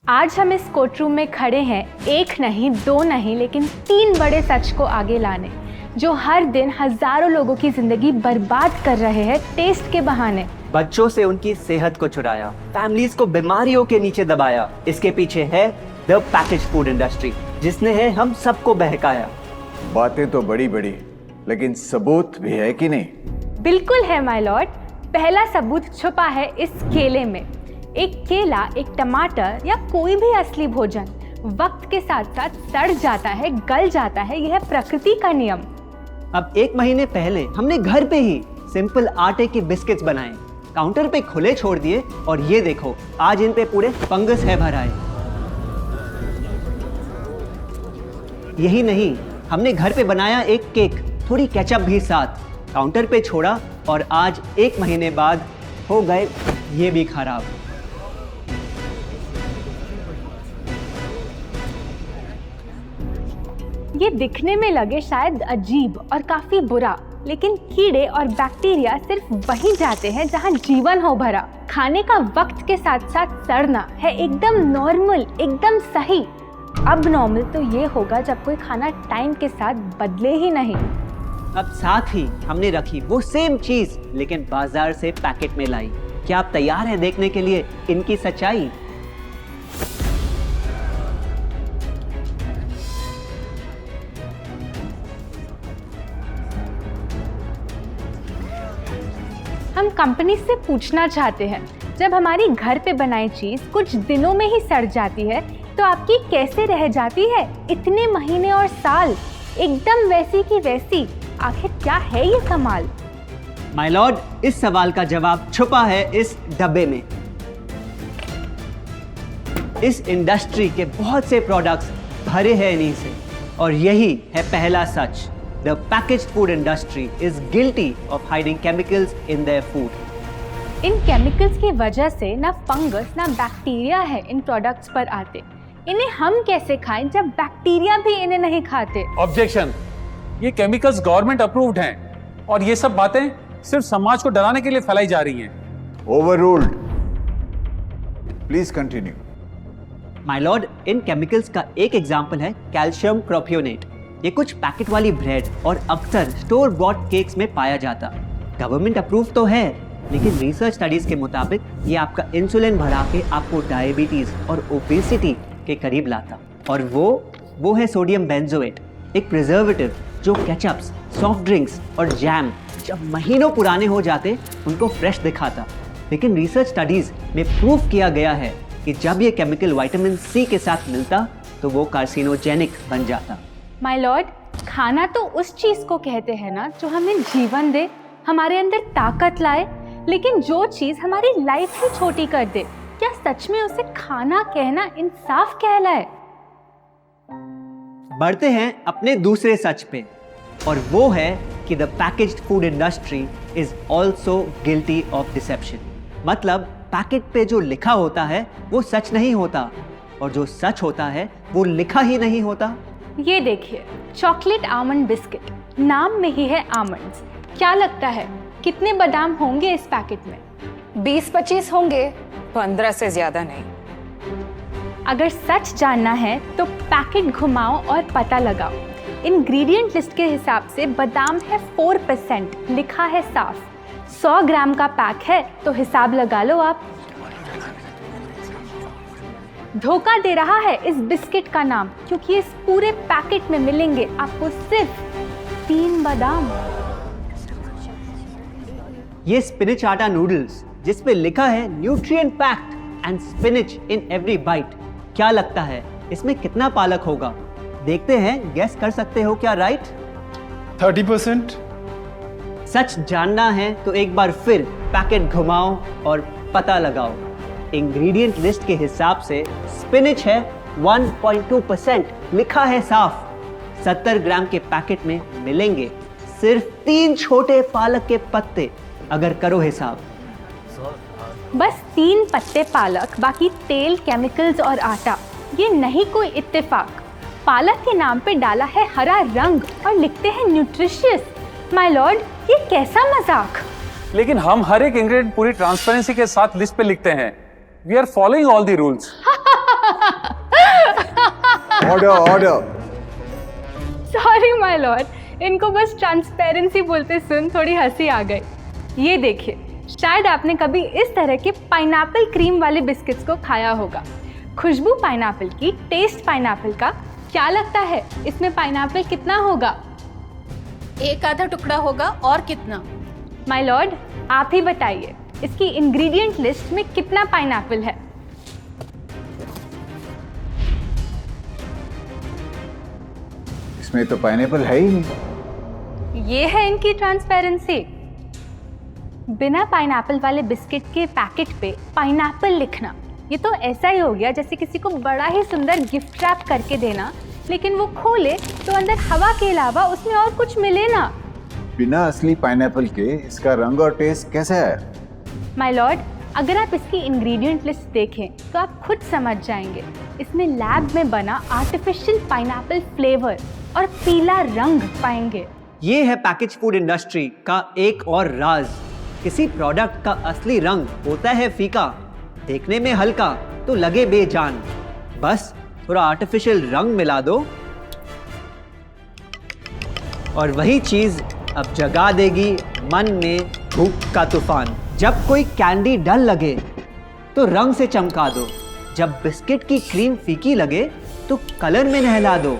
आज हम इस कोर्ट रूम में खड़े हैं, एक नहीं, दो नहीं, लेकिन 3 बड़े सच को आगे लाने, जो हर दिन हजारों लोगों की जिंदगी बर्बाद कर रहे हैं टेस्ट के बहाने। बच्चों से उनकी सेहत को चुराया, फैमिलीज को बीमारियों के नीचे दबाया। इसके पीछे है द पैकेज फूड इंडस्ट्री, जिसने है हम सबको बहकाया। बातें तो बड़ी बड़ी, लेकिन सबूत भी है कि नहीं? बिल्कुल है माय लॉर्ड। पहला सबूत छुपा है इस केले में। एक केला, एक टमाटर या कोई भी असली भोजन वक्त के साथ साथ सड़ जाता है, गल जाता है। यह प्रकृति का नियम। अब 1 महीने पहले हमने घर पे ही सिंपल आटे के बिस्किट्स बनाए, काउंटर पे खुले छोड़ दिए और ये देखो आज इन पे पूरे फंगस है भर आए। यही नहीं, हमने घर पे बनाया एक केक, थोड़ी केचप भी साथ, काउंटर पे छोड़ा और आज 1 महीने बाद हो गए ये भी खराब। ये दिखने में लगे शायद अजीब और काफी बुरा, लेकिन कीड़े और बैक्टीरिया सिर्फ वहीं जाते हैं जहां जीवन हो भरा। खाने का वक्त के साथ साथ सड़ना है एकदम नॉर्मल, एकदम सही। अब नॉर्मल तो ये होगा जब कोई खाना टाइम के साथ बदले ही नहीं। अब साथ ही हमने रखी वो सेम चीज, लेकिन बाजार से पैकेट में लाई। क्या आप तैयार हैं देखने के लिए इनकी सच्चाई? हम कंपनी से पूछना चाहते हैं, जब हमारी घर पे बनाई चीज कुछ दिनों में ही सड़ जाती है, तो आपकी कैसे रह जाती है इतने महीने और साल एकदम वैसी की वैसी? आखिर क्या है ये कमाल? माय लॉर्ड, इस सवाल का जवाब छुपा है इस डब्बे में। इस इंडस्ट्री के बहुत से प्रोडक्ट्स भरे हैं इन्हीं से, और यही है पहला सच। The packaged food industry is guilty of hiding chemicals in their food. In chemicals की वजह से ना फंगस ना बैक्टीरिया है इन प्रोडक्ट्स पर आते। इन्हें हम कैसे खाएं जब बैक्टीरिया भी इन्हें नहीं खाते? ऑब्जेक्शन, ये केमिकल्स गवर्नमेंट अप्रूव्ड हैं और ये सब बातें सिर्फ समाज को डराने के लिए फैलाई जा रही हैं। Overruled. Please continue. My Lord, in chemicals का एक एग्जांपल है कैल्शियम प्रोपियोनेट। ये कुछ पैकेट वाली ब्रेड और अक्सर स्टोर बॉट केक्स में पाया जाता। गवर्नमेंट अप्रूव तो है, लेकिन रिसर्च स्टडीज के मुताबिक ये आपका इंसुलिन बढ़ा के आपको डायबिटीज और ओबेसिटी के करीब लाता। और वो है सोडियम बेंजोएट, एक प्रिजर्वेटिव जो केचप्स, सॉफ्ट ड्रिंक्स और जैम जब महीनों पुराने हो जाते उनको फ्रेश दिखाता। लेकिन रिसर्च स्टडीज में प्रूव किया गया है कि जब ये केमिकल विटामिन सी के साथ मिलता तो वो कार्सिनोजेनिक बन जाता। माय लॉर्ड, खाना तो उस चीज को कहते हैं ना जो हमें जीवन दे, हमारे अंदर ताकत लाए। लेकिन जो चीज हमारी लाइफ ही छोटी कर दे, क्या सच में उसे खाना कहना इंसाफ कहलाए? बढ़ते हैं अपने दूसरे सच पे, और वो है कि the packaged food industry is also guilty of deception. मतलब पैकेट पे जो लिखा होता है वो सच नहीं होता, और जो सच होता है वो लिखा ही नहीं होता। ये देखिए, चॉकलेट आमंड बिस्किट, नाम में ही है आमंड्स। क्या लगता है कितने बादाम होंगे इस पैकेट में? 20-25 होंगे, 15 से ज्यादा नहीं। अगर सच जानना है तो पैकेट घुमाओ और पता लगाओ। इंग्रेडिएंट लिस्ट के हिसाब से बादाम है 4%, लिखा है साफ। 100 ग्राम का पैक है तो हिसाब लगा लो आप। धोखा दे रहा है इस बिस्किट का नाम, क्योंकि इस पूरे पैकेट में मिलेंगे आपको सिर्फ 3 बादाम। ये स्पिनच आटा नूडल्स, जिस पे लिखा है nutrient packed and spinach in every bite. क्या लगता है इसमें कितना पालक होगा? देखते हैं, गेस कर सकते हो क्या राइट? 30%। सच जानना है तो एक बार फिर पैकेट घुमाओ और पता लगाओ। इंग्रेडिएंट लिस्ट के हिसाब से स्पिनच है 1.2%, लिखा है साफ। 70 ग्राम के पैकेट में मिलेंगे सिर्फ 3 छोटे पालक के पत्ते। अगर करो हिसाब, बस 3 पत्ते पालक, बाकी तेल, केमिकल्स और आटा। ये नहीं कोई इत्तेफाक। पालक के नाम पे डाला है हरा रंग और लिखते हैं न्यूट्रिशियस। माय लॉर्ड, ये कैसा मजाक? लेकिन हम हर एक इंग्रेडिएंट पूरी ट्रांसपेरेंसी के साथ लिस्ट पे लिखते हैं। We are following all the rules. Order order. Sorry my Lord, इनको बस ट्रांसपेरेंसी बोलते सुन थोड़ी हंसी आ गई। ये देखिए, शायद आपने कभी इस तरह के पाइनएप्पल क्रीम वाले बिस्किट्स को खाया होगा। खुशबू पाइनएप्पल की, टेस्ट पाइनएप्पल का। क्या लगता है इसमें पाइनएप्पल कितना होगा? एक आधा टुकड़ा होगा, और कितना? माय लॉर्ड, आप ही बताइए, इसकी इंग्रेडिएंट लिस्ट में कितना पाइनएप्पल है? इसमें तो पाइनएप्पल है ही नहीं। ये है इनकी ट्रांसपेरेंसी। बिना पाइनएप्पल वाले बिस्किट के पैकेट पे पाइनएप्पल लिखना, ये तो ऐसा ही हो गया जैसे किसी को बड़ा ही सुंदर गिफ्ट रैप करके देना, लेकिन वो खोले तो अंदर हवा के अलावा उसमें और कुछ मिले ना। बिना असली पाइनएप्पल के इसका रंग और टेस्ट कैसा है? माय लॉर्ड, अगर आप इसकी इंग्रेडिएंट लिस्ट देखें तो आप खुद समझ जाएंगे। इसमें लैब में बना आर्टिफिशियल पाइनएप्पल फ्लेवर और पीला रंग पाएंगे। ये है पैकेज फूड इंडस्ट्री का एक और राज। किसी प्रोडक्ट का असली रंग होता है फीका, देखने में हल्का तो लगे बेजान। बस थोड़ा आर्टिफिशियल रंग मिला दो और वही चीज अब जगा देगी मन में भूख का तूफान। जब कोई कैंडी डल लगे तो रंग से चमका दो, जब बिस्किट की क्रीम फीकी लगे तो कलर में नहला दो।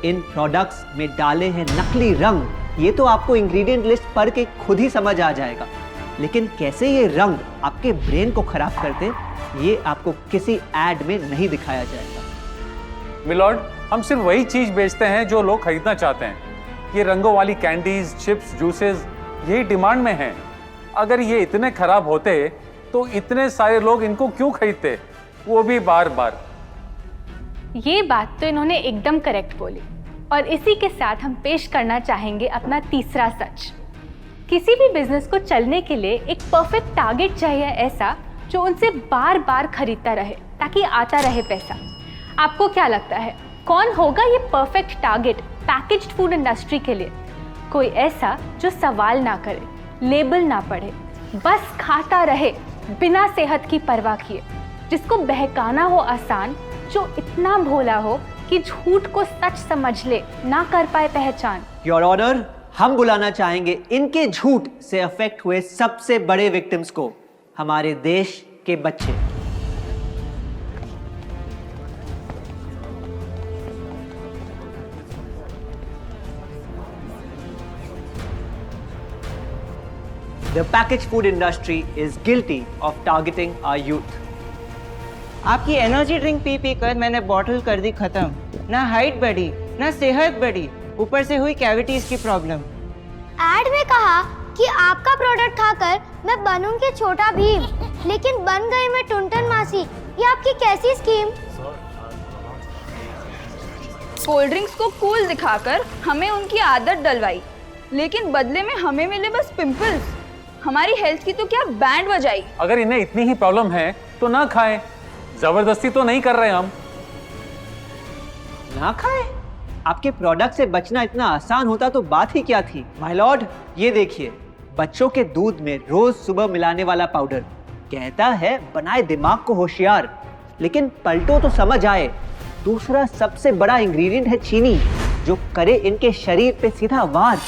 इन प्रोडक्ट्स में डाले हैं नकली रंग। ये तो आपको इंग्रेडिएंट लिस्ट पढ़ के खुद ही समझ आ जाएगा, लेकिन कैसे ये रंग आपके ब्रेन को खराब करते, ये आपको किसी एड में नहीं दिखाया जाएगा। मिलॉर्ड, हम सिर्फ वही चीज बेचते हैं जो लोग खरीदना चाहते हैं। ये रंगों वाली कैंडीज, चिप्स, जूसेस यही डिमांड में हैं। अगर ये इतने खराब होते तो इतने सारे लोग इनको क्यों खरीदते, वो भी बार बार। ये बात तो इन्होंने एकदम करेक्ट बोली, और इसी के साथ हम पेश करना चाहेंगे अपना तीसरा सच। किसी भी बिजनेस को चलने के लिए एक परफेक्ट टारगेट चाहिए, ऐसा जो उनसे बार बार खरीदता रहे ताकि आता रहे पैसा। आपको क्या लगता है कौन होगा ये perfect target packaged food industry के लिए? कोई ऐसा जो सवाल ना करे, लेबल ना पढ़े, बस खाता रहे बिना सेहत की परवाह किए, जिसको बहकाना हो आसान, जो इतना भोला हो कि झूठ को सच समझ ले, ना कर पाए पहचान। योर ऑनर, हम बुलाना चाहेंगे इनके झूठ से अफेक्ट हुए सबसे बड़े विक्टिम्स को, हमारे देश के बच्चे। The packaged food industry is guilty of targeting our youth. आपकी एनर्जी ड्रिंक पी पी कर मैंने बॉटल कर दी खत्म। ना हाइट बढ़ी, ना सेहत बढ़ी, ऊपर से हुई कैविटीज की प्रॉब्लम। एड में कहा कि आपका प्रोडक्ट खाकर मैं बनूंगी छोटा भीम, लेकिन बन गई मैं टुनटन मासी। ये आपकी कैसी स्कीम? कोल्ड ड्रिंक्स को कूल दिखाकर हमें उनकी आदत डलवाई, लेकिन बदले में हमें मिले बस पिंपल्स। हमारी हेल्थ की तो क्या बैंड बजाई। अगर इन्हें इतनी ही प्रॉब्लम है तो ना खाएं, जबरदस्ती तो नहीं कर रहे हम। ना खाएं? आपके प्रोडक्ट से बचना इतना आसान होता तो बात ही क्या थी। माय लॉर्ड, ये देखिए, बच्चों के दूध में रोज सुबह मिलाने वाला पाउडर कहता है बनाए दिमाग को होशियार, लेकिन पलटो तो समझ आए। दूसरा सबसे बड़ा इंग्रेडिएंट है चीनी, जो करे इनके शरीर पे सीधा वार।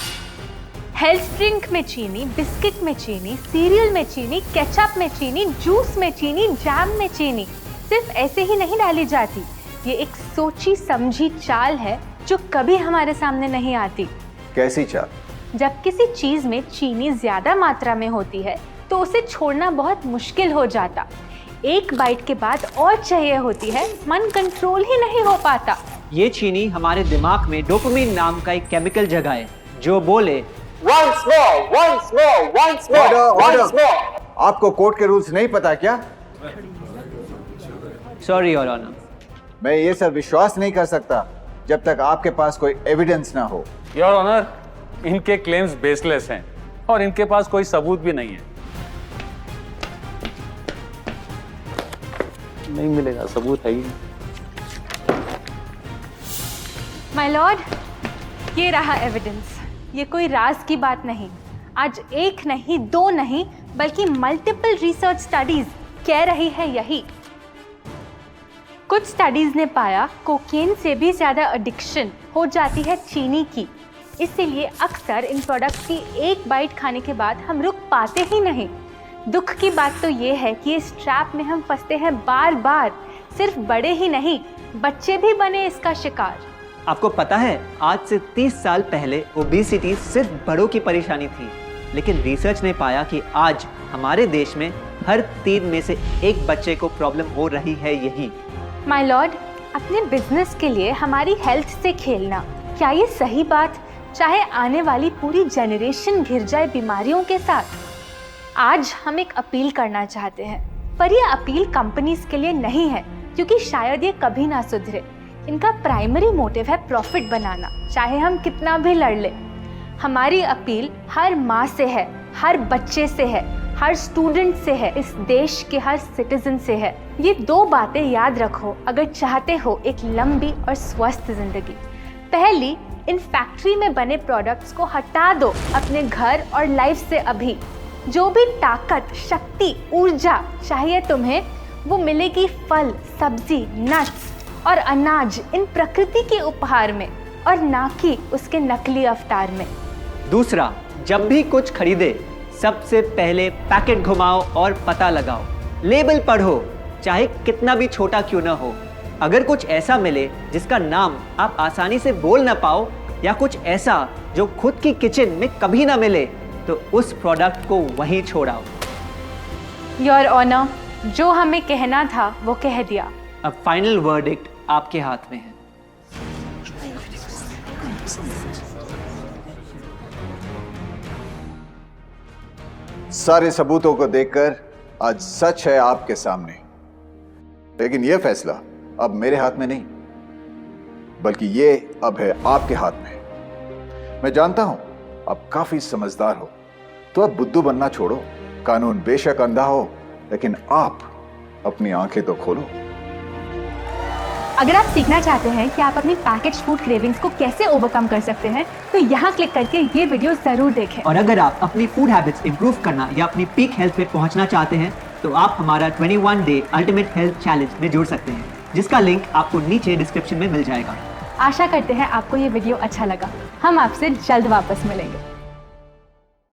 हेल्थ ड्रिंक में चीनी, बिस्किट में चीनी, सीरियल में चीनी, केचप में चीनी, जूस में चीनी, जैम में चीनी सिर्फ ऐसे ही नहीं डाली जाती। ये एक सोची समझी चाल है जो कभी हमारे सामने नहीं आती। कैसी चाल? जब किसी चीज में चीनी ज्यादा मात्रा में होती है तो उसे छोड़ना बहुत मुश्किल हो जाता। एक बाइट के बाद और चाहिए होती है, मन कंट्रोल ही नहीं हो पाता। ये चीनी हमारे दिमाग में डोपामिन नाम का एक केमिकल जगाए, जो बोले Once more, order. आपको कोर्ट के रूल्स नहीं पता क्या? Sorry your honour. मैं ये सब विश्वास नहीं कर सकता जब तक आपके पास कोई एविडेंस ना हो। योर ऑनर, इनके क्लेम्स बेसलेस हैं और इनके पास कोई सबूत भी नहीं है। नहीं मिलेगा, सबूत है ही। माय लॉर्ड, ये रहा एविडेंस। ये कोई राज की बात नहीं। आज एक नहीं, दो नहीं, बल्कि मल्टीपल रिसर्च स्टडीज कह रही है यही। कुछ स्टडीज ने पाया कोकेन से भी ज़्यादा एडिक्शन हो जाती है चीनी की। इसीलिए अक्सर इन प्रोडक्ट्स की एक बाइट खाने के बाद हम रुक पाते ही नहीं। दुख की बात तो ये है कि इस ट्रैप में हम फंसते हैं बार बार। सिर्फ बड़े ही नहीं, बच्चे भी बने इसका शिकार। आपको पता है, आज से 30 साल पहले ओबेसिटी सिर्फ बड़ों की परेशानी थी, लेकिन रिसर्च ने पाया कि आज हमारे देश में हर 3 में से 1 बच्चे को प्रॉब्लम हो रही है यही। माय लॉर्ड, अपने बिजनेस के लिए हमारी हेल्थ से खेलना, क्या ये सही बात? चाहे आने वाली पूरी जनरेशन घिर जाए बीमारियों के साथ। आज हम एक अपील करना चाहते हैं, पर यह अपील कंपनीज के लिए नहीं है, क्योंकि शायद ये कभी ना सुधरे। इनका प्राइमरी मोटिव है प्रॉफिट बनाना, चाहे हम कितना भी लड़ लें। हमारी अपील हर माँ से है, हर बच्चे से है, हर स्टूडेंट से है, इस देश के हर सिटीजन से है। ये 2 बातें याद रखो अगर चाहते हो एक लंबी और स्वस्थ जिंदगी। पहली, इन फैक्ट्री में बने प्रोडक्ट्स को हटा दो अपने घर और लाइफ से अभी। जो भी ताकत, शक्ति, ऊर्जा चाहिए तुम्हें, वो मिलेगी फल, सब्जी, नट्स और अनाज इन प्रकृति के उपहार में, और ना कि उसके नकली अवतार में। दूसरा, जब भी कुछ खरीदे सबसे पहले पैकेट घुमाओ और पता लगाओ, लेबल पढ़ो, चाहे कितना भी छोटा क्यों ना हो। अगर कुछ ऐसा मिले जिसका नाम आप आसानी से बोल ना पाओ, या कुछ ऐसा जो खुद की किचन में कभी ना मिले, तो उस प्रोडक्ट को वहीं छोड़ाओ। योर ऑनर, जो हमें कहना था वो कह दिया। अब फाइनल वर्डिक्ट आपके हाथ में है। सारे सबूतों को देखकर आज सच है आपके सामने, लेकिन यह फैसला अब मेरे हाथ में नहीं, बल्कि ये अब है आपके हाथ में। मैं जानता हूं आप काफी समझदार हो, तो अब बुद्धू बनना छोड़ो। कानून बेशक अंधा हो, लेकिन आप अपनी आंखें तो खोलो। अगर आप सीखना चाहते हैं कि आप अपनी पैकेज फूड क्रेविंग्स को कैसे ओवरकम कर सकते हैं, तो यहाँ क्लिक करके ये वीडियो जरूर देखें। और अगर आप अपनी फूड हैबिट्स इंप्रूव करना या अपनी पीक हेल्थ पे पहुंचना चाहते हैं, तो आप हमारा 21 डे अल्टीमेट हेल्थ चैलेंज में जुड़ सकते हैं, जिसका लिंक आपको नीचे डिस्क्रिप्शन में मिल जाएगा। आशा करते हैं आपको ये वीडियो अच्छा लगा। हम आपसे जल्द वापस मिलेंगे।